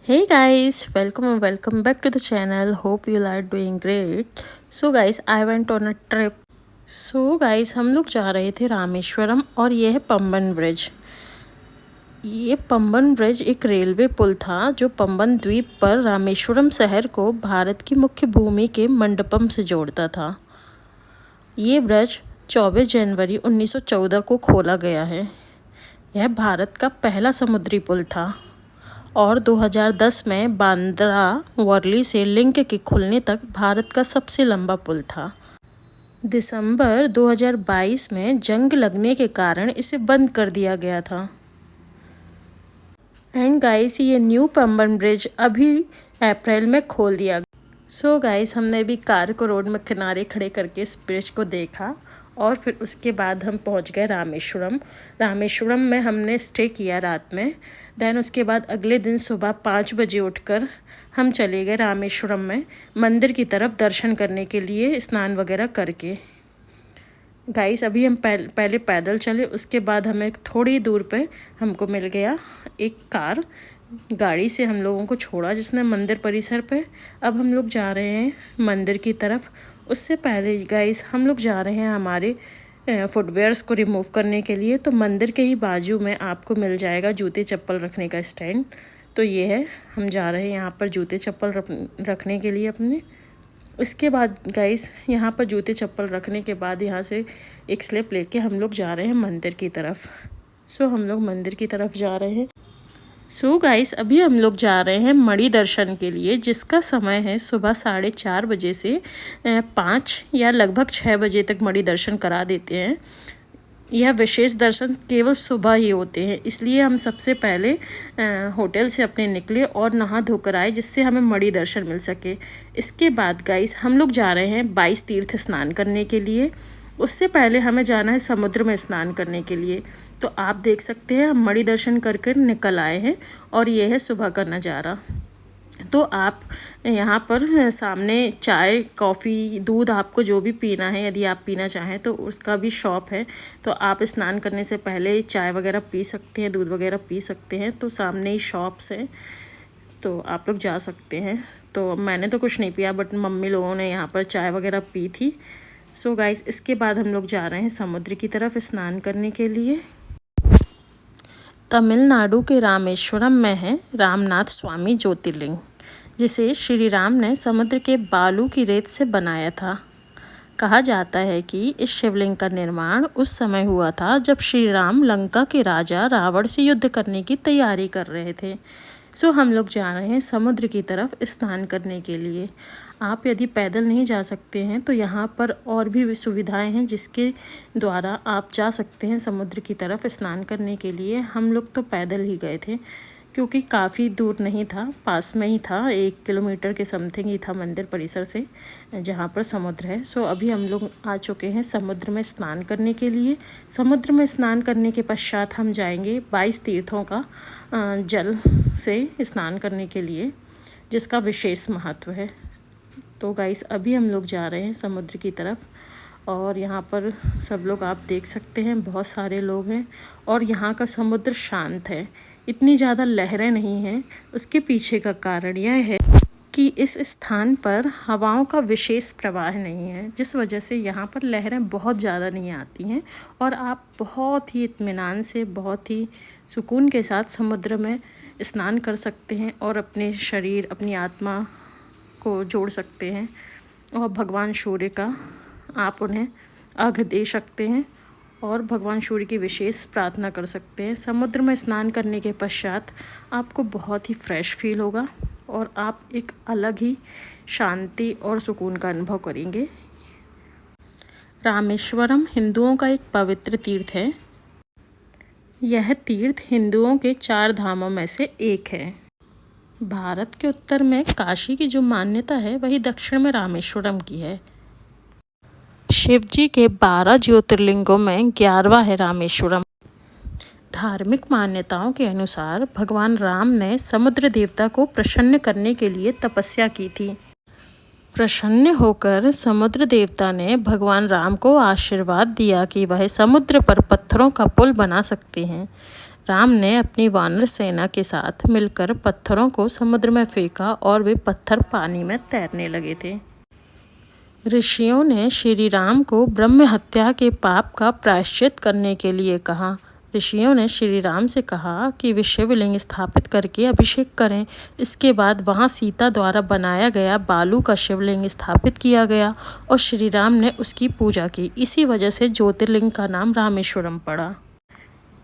Hey guys, welcome and welcome back to the channel. Hope you are doing great. So guys, I went on a trip. So guys, हम लोग जा रहे थे रामेश्वरम और ये है पंबन ब्रिज। ये पंबन ब्रिज एक रेलवे पुल था जो पंबन द्वीप पर रामेश्वरम शहर को भारत की मुख्य भूमि के मंडपम से जोड़ता था। ये ब्रिज 24 जनवरी 1914 को खोला गया है। यह भारत का पहला समुद्री पुल था और 2010 में बांद्रा वर्ली से लिंक के खुलने तक भारत का सबसे लंबा पुल था। दिसंबर 2022 में जंग लगने के कारण इसे बंद कर दिया गया था। एंड गाइस, ये न्यू पंबन ब्रिज अभी अप्रैल में खोल दिया गया। सो गाइस, हमने भी कार को रोड में किनारे खड़े करके इस ब्रिज को देखा और फिर उसके बाद हम पहुंच गए रामेश्वरम में हमने स्टे किया रात में। देन उसके बाद अगले दिन सुबह 5 बजे उठकर हम चले गए रामेश्वरम में मंदिर की तरफ दर्शन करने के लिए, स्नान वगैरह करके। गाइस, अभी हम पहले पैदल चले, उसके बाद हमें थोड़ी दूर पे हमको मिल गया एक कार। गाड़ी से हम लोगों को छोड़ा जिसने मंदिर परिसर पे। अब हम लोग जा रहे हैं मंदिर की तरफ। उससे पहले गाइस, हम लोग जा रहे हैं हमारे फुटवेयर्स को रिमूव करने के लिए। तो मंदिर के ही बाजू में आपको मिल जाएगा जूते चप्पल रखने का स्टैंड। तो ये है, हम जा रहे हैं यहाँ पर जूते चप्पल रखने के लिए अपने। इसके बाद गाइस, यहाँ पर जूते चप्पल रखने के बाद यहाँ से एक स्लिप लेके हम लोग जा रहे हैं मंदिर की तरफ। सो हम लोग मंदिर की तरफ जा रहे हैं। सो गाइस, अभी हम लोग जा रहे हैं मणि दर्शन के लिए, जिसका समय है सुबह 4:30 बजे से 5 या लगभग 6 बजे तक मणि दर्शन करा देते हैं। यह विशेष दर्शन केवल सुबह ही होते हैं, इसलिए हम सबसे पहले होटल से अपने निकले और नहा धोकर आए जिससे हमें मणि दर्शन मिल सके। इसके बाद गाइस, हम लोग जा रहे हैं 22 तीर्थ स्नान करने के लिए। उससे पहले हमें जाना है समुद्र में स्नान करने के लिए। तो आप देख सकते हैं, हम मणि दर्शन करके निकल आए हैं और ये है सुबह का नज़ारा। तो आप यहाँ पर सामने चाय, कॉफ़ी, दूध, आपको जो भी पीना है, यदि आप पीना चाहें तो उसका भी शॉप है। तो आप स्नान करने से पहले चाय वगैरह पी सकते हैं, दूध वगैरह पी सकते हैं। तो सामने ही शॉप्स हैं, तो आप लोग जा सकते हैं। तो मैंने तो कुछ नहीं पिया, बट मम्मी लोगों ने यहाँ पर चाय वगैरह पी थी। सो गाइस, इसके बाद हम लोग जा रहे हैं समुद्र की तरफ स्नान करने के लिए। तमिलनाडु के रामेश्वरम में है रामनाथ स्वामी ज्योतिर्लिंग, जिसे श्री राम ने समुद्र के बालू की रेत से बनाया था। कहा जाता है कि इस शिवलिंग का निर्माण उस समय हुआ था जब श्री राम लंका के राजा रावण से युद्ध करने की तैयारी कर रहे थे। सो हम लोग जा रहे हैं समुद्र की तरफ स्नान करने के लिए। आप यदि पैदल नहीं जा सकते हैं तो यहाँ पर और भी सुविधाएं हैं जिसके द्वारा आप जा सकते हैं समुद्र की तरफ स्नान करने के लिए। हम लोग तो पैदल ही गए थे क्योंकि काफ़ी दूर नहीं था, पास में ही था, 1 किलोमीटर के समथिंग ही था मंदिर परिसर से जहाँ पर समुद्र है। सो अभी हम लोग आ चुके हैं समुद्र में स्नान करने के लिए। समुद्र में स्नान करने के पश्चात हम जाएंगे 22 तीर्थों का जल से स्नान करने के लिए, जिसका विशेष महत्व है। तो गाइस, अभी हम लोग जा रहे हैं समुद्र की तरफ और यहाँ पर सब लोग आप देख सकते हैं, बहुत सारे लोग हैं और यहाँ का समुद्र शांत है, इतनी ज़्यादा लहरें नहीं हैं। उसके पीछे का कारण यह है कि इस स्थान पर हवाओं का विशेष प्रवाह नहीं है, जिस वजह से यहाँ पर लहरें बहुत ज़्यादा नहीं आती हैं और आप बहुत ही इत्मीनान से, बहुत ही सुकून के साथ समुद्र में स्नान कर सकते हैं और अपने शरीर, अपनी आत्मा को जोड़ सकते हैं और भगवान सूर्य का आप उन्हें अर्घ्य दे सकते हैं और भगवान सूर्य की विशेष प्रार्थना कर सकते हैं। समुद्र में स्नान करने के पश्चात आपको बहुत ही फ्रेश फील होगा और आप एक अलग ही शांति और सुकून का अनुभव करेंगे। रामेश्वरम हिंदुओं का एक पवित्र तीर्थ है। यह तीर्थ हिंदुओं के 4 धामों में से एक है। भारत के उत्तर में काशी की जो मान्यता है वही दक्षिण में रामेश्वरम की है। शिव जी के 12 ज्योतिर्लिंगों में 11वां है रामेश्वरम। धार्मिक मान्यताओं के अनुसार भगवान राम ने समुद्र देवता को प्रसन्न करने के लिए तपस्या की थी। प्रसन्न होकर समुद्र देवता ने भगवान राम को आशीर्वाद दिया कि वह समुद्र पर पत्थरों का पुल बना सकते हैं। राम ने अपनी वानर सेना के साथ मिलकर पत्थरों को समुद्र में फेंका और वे पत्थर पानी में तैरने लगे थे। ऋषियों ने श्री राम को ब्रह्म हत्या के पाप का प्रायश्चित करने के लिए कहा। ऋषियों ने श्री राम से कहा कि वे शिवलिंग स्थापित करके अभिषेक करें। इसके बाद वहां सीता द्वारा बनाया गया बालू का शिवलिंग स्थापित किया गया और श्री राम ने उसकी पूजा की। इसी वजह से ज्योतिर्लिंग का नाम रामेश्वरम पड़ा।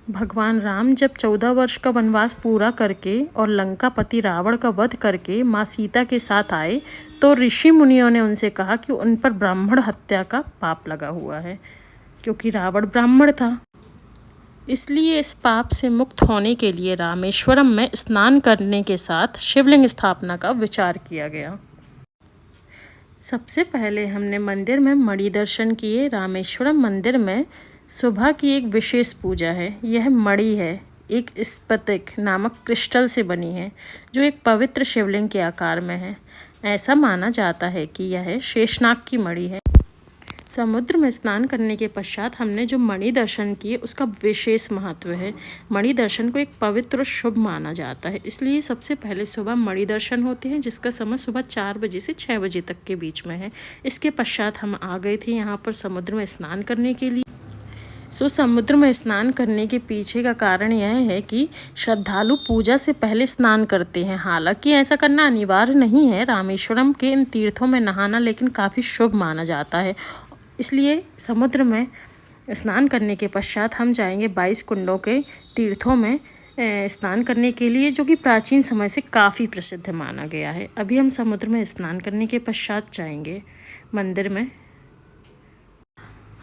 भगवान राम जब 14 वर्ष का वनवास पूरा करके और लंकापति रावण का वध करके माँ सीता के साथ आए तो ऋषि मुनियों ने उनसे कहा कि उन पर ब्राह्मण हत्या का पाप लगा हुआ है, क्योंकि रावण ब्राह्मण था। इसलिए इस पाप से मुक्त होने के लिए रामेश्वरम में स्नान करने के साथ शिवलिंग स्थापना का विचार किया गया। सबसे पहले हमने मंदिर में मणि दर्शन किए। रामेश्वरम मंदिर में सुबह की एक विशेष पूजा है। यह मणि है, एक स्फटिक नामक क्रिस्टल से बनी है, जो एक पवित्र शिवलिंग के आकार में है। ऐसा माना जाता है कि यह शेषनाग की मणि है। समुद्र में स्नान करने के पश्चात हमने जो मणि दर्शन किए उसका विशेष महत्व है। मणि दर्शन को एक पवित्र और शुभ माना जाता है, इसलिए सबसे पहले सुबह मणि दर्शन होते हैं, जिसका समय सुबह 4 बजे से 6 बजे तक के बीच में है। इसके पश्चात हम आ गए थे यहाँ पर समुद्र में स्नान करने के लिए। समुद्र में स्नान करने के पीछे का कारण यह है कि श्रद्धालु पूजा से पहले स्नान करते हैं। हालांकि ऐसा करना अनिवार्य नहीं है। रामेश्वरम के इन तीर्थों में नहाना लेकिन काफ़ी शुभ माना जाता है। इसलिए समुद्र में स्नान करने के पश्चात हम जाएंगे 22 कुंडों के तीर्थों में स्नान करने के लिए, जो कि प्राचीन समय से काफ़ी प्रसिद्ध माना गया है। अभी हम समुद्र में स्नान करने के पश्चात जाएंगे मंदिर में।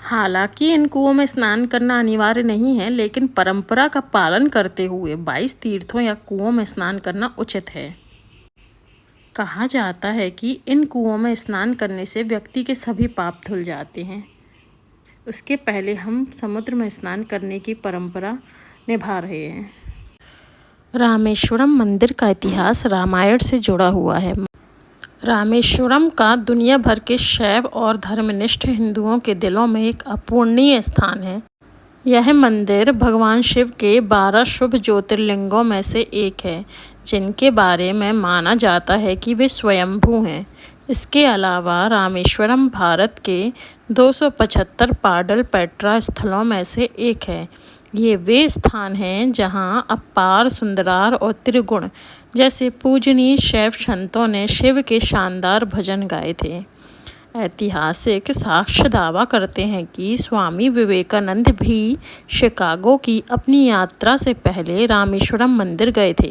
हालांकि इन कुओं में स्नान करना अनिवार्य नहीं है, लेकिन परंपरा का पालन करते हुए 22 तीर्थों या कुओं में स्नान करना उचित है। कहा जाता है कि इन कुओं में स्नान करने से व्यक्ति के सभी पाप धुल जाते हैं। उसके पहले हम समुद्र में स्नान करने की परंपरा निभा रहे हैं। रामेश्वरम मंदिर का इतिहास रामायण से जुड़ा हुआ है। रामेश्वरम का दुनिया भर के शैव और धर्मनिष्ठ हिंदुओं के दिलों में एक अपूर्णीय स्थान है। यह मंदिर भगवान शिव के 12 शुभ ज्योतिर्लिंगों में से एक है, जिनके बारे में माना जाता है कि वे स्वयंभू हैं। इसके अलावा रामेश्वरम भारत के 275 पाडल पेट्रा स्थलों में से एक है। ये वे स्थान हैं जहां अपार, सुंदरार और त्रिगुण जैसे पूजनीय शैव संतों ने शिव के शानदार भजन गाए थे। ऐतिहासिक साक्ष्य दावा करते हैं कि स्वामी विवेकानंद भी शिकागो की अपनी यात्रा से पहले रामेश्वरम मंदिर गए थे।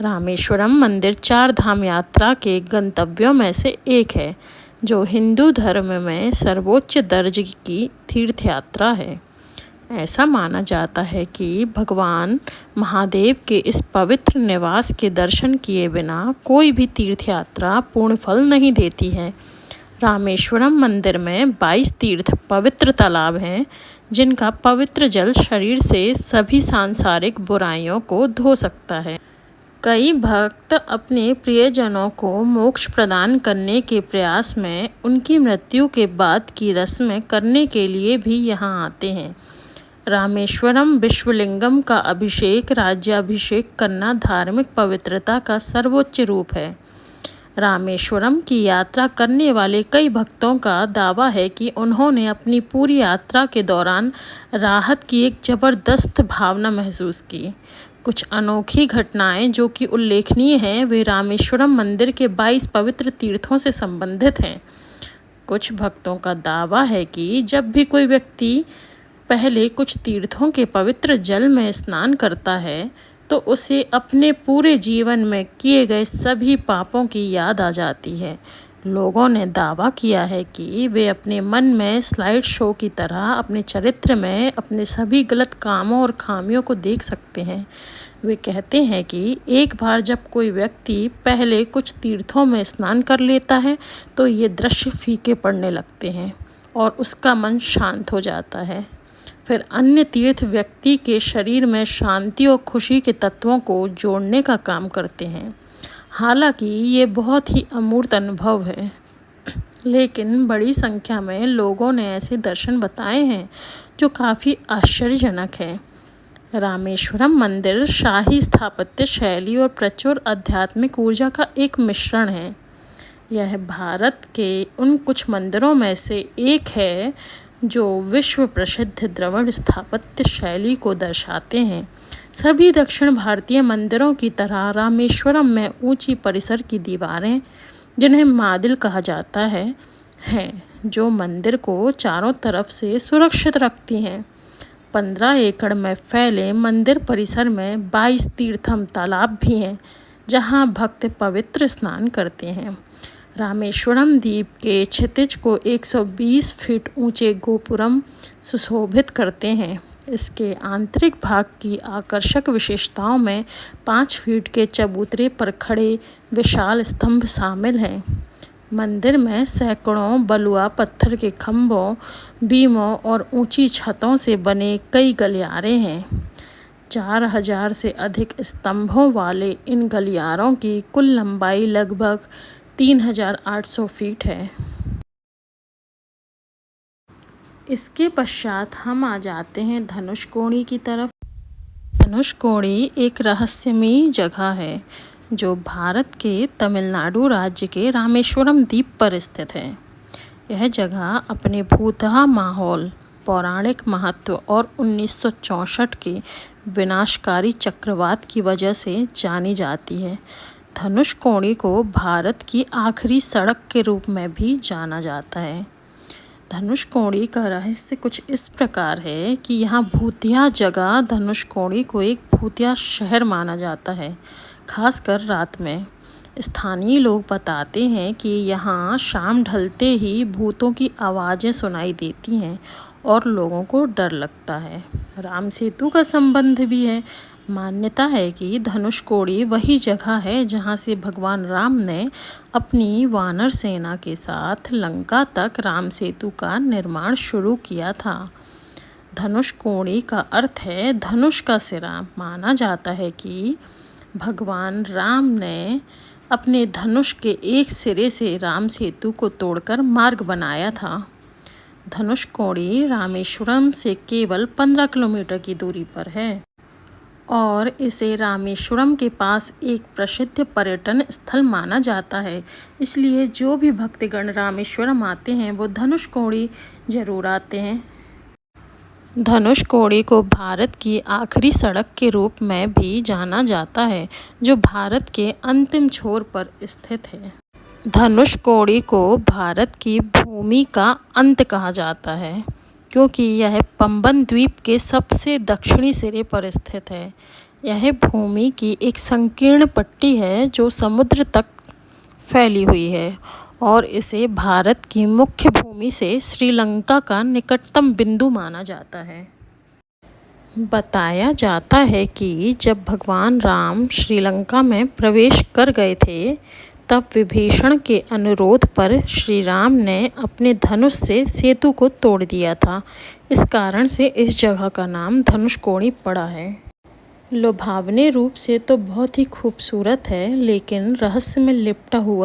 रामेश्वरम मंदिर 4 धाम यात्रा के गंतव्यों में से एक है, जो हिंदू धर्म में सर्वोच्च दर्जे की तीर्थ यात्रा है। ऐसा माना जाता है कि भगवान महादेव के इस पवित्र निवास के दर्शन किए बिना कोई भी तीर्थ यात्रा पूर्ण फल नहीं देती है। रामेश्वरम मंदिर में 22 तीर्थ पवित्र तालाब हैं, जिनका पवित्र जल शरीर से सभी सांसारिक बुराइयों को धो सकता है। कई भक्त अपने प्रियजनों को मोक्ष प्रदान करने के प्रयास में उनकी मृत्यु के बाद की रस्में करने के लिए भी यहाँ आते हैं। रामेश्वरम विश्वलिंगम का अभिषेक, राज्याभिषेक करना धार्मिक पवित्रता का सर्वोच्च रूप है। रामेश्वरम की यात्रा करने वाले कई भक्तों का दावा है कि उन्होंने अपनी पूरी यात्रा के दौरान राहत की एक जबरदस्त भावना महसूस की। कुछ अनोखी घटनाएं जो कि उल्लेखनीय हैं, वे रामेश्वरम मंदिर के 22 पवित्र तीर्थों से संबंधित हैं। कुछ भक्तों का दावा है कि जब भी कोई व्यक्ति पहले कुछ तीर्थों के पवित्र जल में स्नान करता है तो उसे अपने पूरे जीवन में किए गए सभी पापों की याद आ जाती है। लोगों ने दावा किया है कि वे अपने मन में स्लाइड शो की तरह अपने चरित्र में अपने सभी गलत कामों और खामियों को देख सकते हैं। वे कहते हैं कि एक बार जब कोई व्यक्ति पहले कुछ तीर्थों में स्नान कर लेता है तो ये दृश्य फीके पड़ने लगते हैं और उसका मन शांत हो जाता है। फिर अन्य तीर्थ व्यक्ति के शरीर में शांति और खुशी के तत्वों को जोड़ने का काम करते हैं। हालांकि ये बहुत ही अमूर्त अनुभव है, लेकिन बड़ी संख्या में लोगों ने ऐसे दर्शन बताए हैं जो काफ़ी आश्चर्यजनक हैं। रामेश्वरम मंदिर शाही स्थापत्य शैली और प्रचुर आध्यात्मिक ऊर्जा का एक मिश्रण है। यह भारत के उन कुछ मंदिरों में से एक है जो विश्व प्रसिद्ध द्रविड़ स्थापत्य शैली को दर्शाते हैं। सभी दक्षिण भारतीय मंदिरों की तरह रामेश्वरम में ऊंची परिसर की दीवारें, जिन्हें मादिल कहा जाता है, हैं, जो मंदिर को चारों तरफ से सुरक्षित रखती हैं। 15 एकड़ में फैले मंदिर परिसर में 22 तीर्थम तालाब भी हैं, जहां भक्त पवित्र स्नान करते हैं। रामेश्वरम द्वीप के क्षितिज को 120 फीट ऊंचे गोपुरम सुशोभित करते हैं। इसके आंतरिक भाग की आकर्षक विशेषताओं में 5 फीट के चबूतरे पर खड़े विशाल स्तंभ शामिल हैं। मंदिर में सैकड़ों बलुआ पत्थर के खंभों, बीमों और ऊंची छतों से बने कई गलियारे हैं। 4000 से अधिक स्तंभों वाले इन गलियारों की कुल लंबाई लगभग 3800 फीट है। इसके पश्चात हम आ जाते हैं धनुषकोडी की तरफ। धनुषकोडी एक रहस्यमयी जगह है जो भारत के तमिलनाडु राज्य के रामेश्वरम द्वीप पर स्थित है। यह जगह अपने भूतहा माहौल, पौराणिक महत्व और 1964 के विनाशकारी चक्रवात की वजह से जानी जाती है। धनुषकोडी को भारत की आखिरी सड़क के रूप में भी जाना जाता है। धनुषकोडी का रहस्य कुछ इस प्रकार है कि यहाँ भूतिया जगह धनुषकोडी को एक भूतिया शहर माना जाता है, खासकर रात में। स्थानीय लोग बताते हैं कि यहाँ शाम ढलते ही भूतों की आवाज़ें सुनाई देती हैं और लोगों को डर लगता है। राम सेतु का संबंध भी है। मान्यता है कि धनुषकोडी वही जगह है जहाँ से भगवान राम ने अपनी वानर सेना के साथ लंका तक राम सेतु का निर्माण शुरू किया था। धनुषकोडी का अर्थ है धनुष का सिरा। माना जाता है कि भगवान राम ने अपने धनुष के एक सिरे से राम सेतु को तोड़कर मार्ग बनाया था। धनुषकोडी रामेश्वरम से केवल 15 किलोमीटर की दूरी पर है और इसे रामेश्वरम के पास एक प्रसिद्ध पर्यटन स्थल माना जाता है। इसलिए जो भी भक्तगण रामेश्वरम आते हैं वो धनुषकोडी जरूर आते हैं। धनुषकोडी को भारत की आखिरी सड़क के रूप में भी जाना जाता है, जो भारत के अंतिम छोर पर स्थित है। धनुषकोडी को भारत की भूमि का अंत कहा जाता है क्योंकि यह पंबन द्वीप के सबसे दक्षिणी सिरे पर स्थित है। यह भूमि की एक संकीर्ण पट्टी है जो समुद्र तक फैली हुई है और इसे भारत की मुख्य भूमि से श्रीलंका का निकटतम बिंदु माना जाता है। बताया जाता है कि जब भगवान राम श्रीलंका में प्रवेश कर गए थे, तब विभीषण के अनुरोध पर श्री राम ने अपने धनुष से सेतु को तोड़ दिया था। इस कारण से इस जगह का नाम धनुषकोडी पड़ा है। लुभावने रूप से तो बहुत ही खूबसूरत है, लेकिन रहस्य में लिपटा हुआ